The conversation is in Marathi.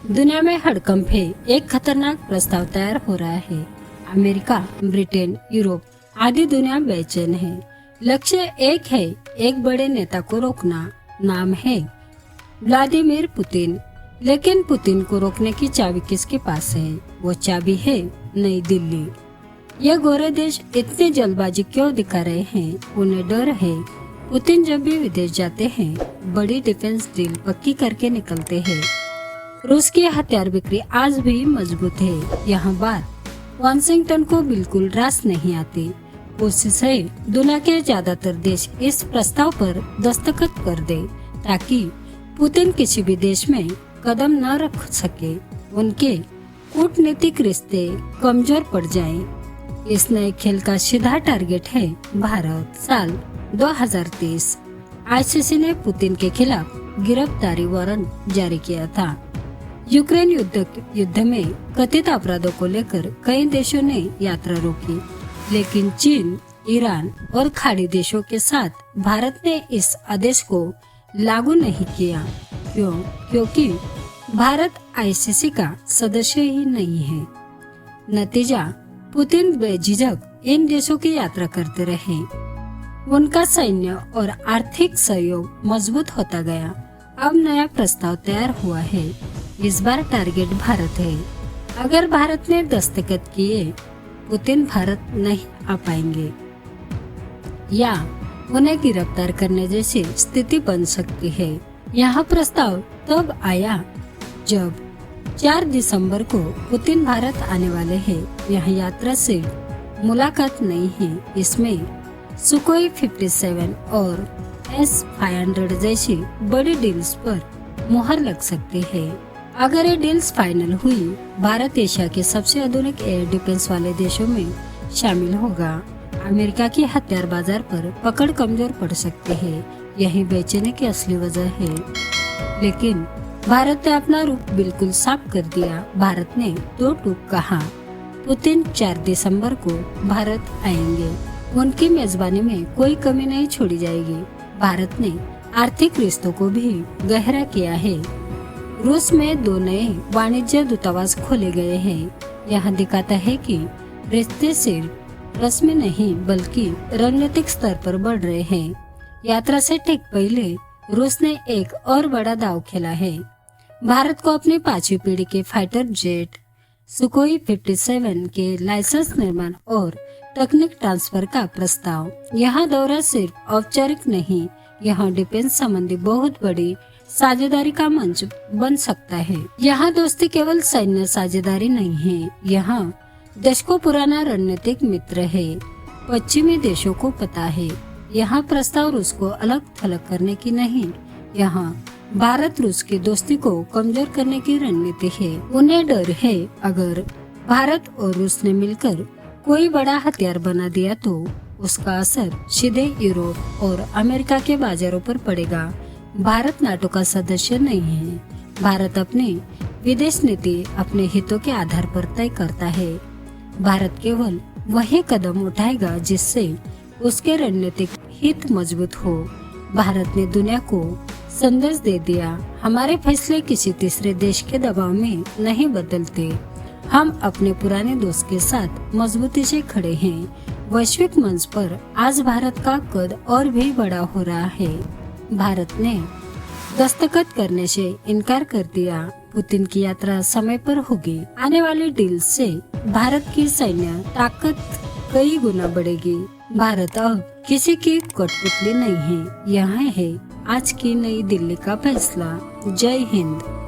दुनिया में हड़कंप है। एक खतरनाक प्रस्ताव तैयार हो रहा है। अमेरिका, ब्रिटेन, यूरोप आदि दुनिया बेचैन है। लक्ष्य एक है, एक बड़े नेता को रोकना। नाम है व्लादिमीर पुतिन। लेकिन पुतिन को रोकने की चाबी किसके पास है? वो चाबी है नई दिल्ली। ये गोरे देश इतनी जल्दबाजी क्यों दिखा रहे हैं? उन्हें डर है पुतिन जब भी विदेश जाते हैं बड़ी डिफेंस डील पक्की करके निकलते हैं। रूस की हथियार बिक्री आज भी मजबूत है। यहाँ बात वाशिंगटन को बिल्कुल रास नहीं आती। कोशिश है दुनिया के ज्यादातर देश इस प्रस्ताव पर दस्तखत कर दे ताकि पुतिन किसी भी देश में कदम न रख सके। उनके कूटनीतिक रिश्ते कमजोर पड़ जाएं। इस नए खेल का सीधा टारगेट है भारत। साल 2023 आईसीसी ने पुतिन के खिलाफ गिरफ्तारी वारंट जारी किया था। यूक्रेन युद्ध में कथित अपराधों को लेकर कई देशों ने यात्रा रोकी, लेकिन चीन, ईरान और खाड़ी देशों के साथ भारत ने इस आदेश को लागू नहीं किया। क्यों? क्योंकि भारत आईसीसी का सदस्य ही नहीं है। नतीजा, पुतिन बेझिझक इन देशों की यात्रा करते रहे। उनका सैन्य और आर्थिक सहयोग मजबूत होता गया। अब नया प्रस्ताव तैयार हुआ है। इस बार टारगेट भारत है। अगर भारत ने दस्तखत किए, पुतिन भारत नहीं आ पाएंगे या उन्हें गिरफ्तार करने जैसी स्थिति बन सकती है। यह प्रस्ताव तब आया जब 4 दिसंबर को पुतिन भारत आने वाले हैं। यह यात्रा सिर्फ मुलाकात नहीं है, इसमें सुखोई 57 और S-500 जैसी बड़ी डील्स पर मुहर लग सकती है। अगर ये डील्स फाइनल हुई, भारत एशिया के सबसे आधुनिक एयर डिफेंस वाले देशों में शामिल होगा। अमेरिका की हथियार बाजार पर पकड़ कमजोर पड़ सकती है। यही बेचैनी की असली वजह है। लेकिन भारत ने अपना रूप बिल्कुल साफ कर दिया। भारत ने दो टूक कहा। पुतिन 4 दिसंबर को भारत आएंगे। उनकी मेजबानी में कोई कमी नहीं छोड़ी जाएगी। भारत ने आर्थिक रिश्तों को भी गहरा किया है। रूस में 2 नए वाणिज्य दूतावास खोले गए हैं। यह दिखाता है कि रिश्ते सिर्फ रस्मी नहीं बल्कि रणनीतिक स्तर पर बढ़ रहे हैं। यात्रा से ठीक पहले रूस ने एक और बड़ा दांव खेला है। भारत को अपनी 5वीं पीढ़ी के फाइटर जेट सुखोई 57 के लाइसेंस निर्माण और तकनीक ट्रांसफर का प्रस्ताव। यह दौरा सिर्फ औपचारिक नहीं, यह डिफेंस संबंधी बहुत बड़ी साझेदारी का मंच बन सकता है। यहाँ दोस्ती केवल सैन्य साझेदारी नहीं है, यहाँ दशकों पुराना रणनीतिक मित्र है। पश्चिमी देशों को पता है यहाँ प्रस्ताव रूस को अलग थलग करने की नहीं, यहाँ भारत रूस की दोस्ती को कमजोर करने की रणनीति है। उन्हें डर है अगर भारत और रूस ने मिलकर कोई बड़ा हथियार बना दिया तो उसका असर सीधे यूरोप और अमेरिका के बाजारों पर पड़ेगा। भारत नाटो का सदस्य नहीं है। भारत अपनी विदेश नीति अपने हितों के आधार पर तय करता है। भारत केवल वही कदम उठाएगा जिससे उसके रणनीतिक हित मजबूत हो। भारत ने दुनिया को संदेश दे दिया, हमारे फैसले किसी तीसरे देश के दबाव में नहीं बदलते। हम अपने पुराने दोस्त के साथ मजबूती से खड़े हैं। वैश्विक मंच पर आज भारत का कद और भी बड़ा हो रहा है। भारत ने दस्तखत करने से इनकार कर दिया। पुतिन की यात्रा समय पर होगी। आने वाली डील से भारत की सैन्य ताकत कई गुना बढ़ेगी। भारत अब किसी की कठपुतली नहीं है। यह है आज की नई दिल्ली का फैसला। जय हिंद।